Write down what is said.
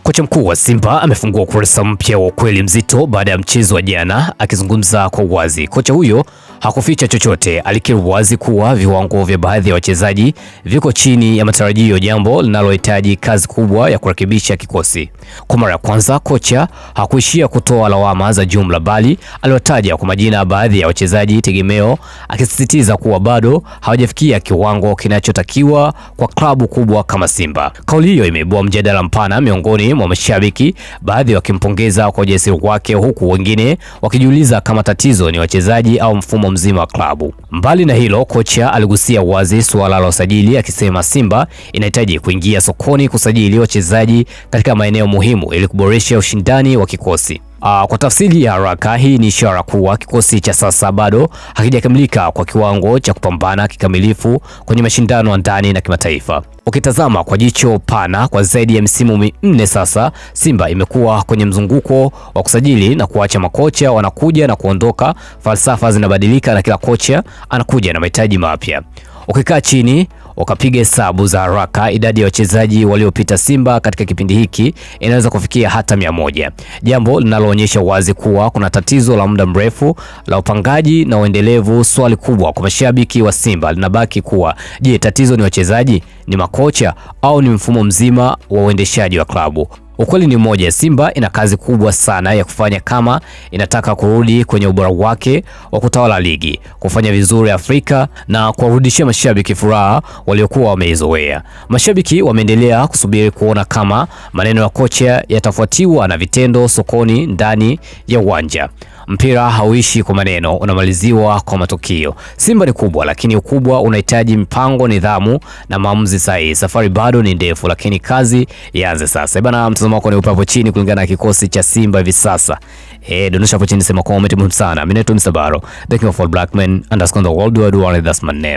Kocha mkuu wa Simba amefungua ukurasa mpya wa ukweli mzito baada ya mchezo wa jana. Akizungumza kwa uwazi, kocha huyo hakuficha chochote. Alikiri wazi kuwa viwango vya baadhi ya wachezaji viko chini ya matarajio, jambo linalohitaji kazi kubwa ya kurekebisha kikosi. Kwa mara ya kwanza, kocha hakuishia kutoa lawama za jumla, bali aliwataja kwa majina baadhi ya wachezaji tegemeo, akisisitiza kuwa bado hawajafikia kiwango kinachotakiwa kwa klabu kubwa kama Simba. Kauli hiyo imeibua mjadala mpana miongoni mwa mashabiki, baadhi wakimpongeza kwa ujasiri wake, huku wengine wakijiuliza kama tatizo ni wachezaji au mfumo mzima wa klabu. Mbali na hilo, kocha aligusia wazi suala la usajili, akisema Simba inahitaji kuingia sokoni kusajili wachezaji katika maeneo muhimu ili kuboresha ushindani wa kikosi. Kwa tafsiri ya haraka, hii ni ishara kuwa kikosi cha sasa bado hakijakamilika kwa kiwango cha kupambana kikamilifu kwenye mashindano ya ndani na kimataifa. Ukitazama kwa jicho pana, kwa zaidi ya misimu minne sasa, Simba imekuwa kwenye mzunguko wa kusajili na kuacha. Makocha wanakuja na kuondoka, falsafa zinabadilika na kila kocha anakuja na mahitaji mapya. Ukikaa chini ukapiga hesabu za haraka, idadi ya wachezaji waliopita Simba katika kipindi hiki inaweza kufikia hata 100, jambo linaloonyesha wazi kuwa kuna tatizo la muda mrefu la upangaji na uendelevu. Swali kubwa kwa mashabiki wa Simba linabaki kuwa, je, tatizo ni wachezaji, ni makocha au ni mfumo mzima wa uendeshaji wa klabu? Ukweli ni mmoja, Simba ina kazi kubwa sana ya kufanya kama inataka kurudi kwenye ubora wake wa kutawala ligi, kufanya vizuri Afrika na kuwarudishia mashabiki furaha waliokuwa wameizoea. Mashabiki wameendelea kusubiri kuona kama maneno ya kocha yatafuatiwa na vitendo sokoni ndani ya uwanja. Mpira hauishi kwa maneno, unamaliziwa kwa matokeo. Simba ni kubwa, lakini ukubwa unahitaji mipango, nidhamu na maamuzi sahihi. Safari bado ni ndefu, lakini kazi ianze sasa. Bana, mtazamo wako ni upe hapo chini kulingana na kikosi cha Simba hivi sasa. Dondosha hapo chini, sema comment muhimu sana. Mimi naitwa Mr. Baro, the king of all black men, _ the world wide, that's my name.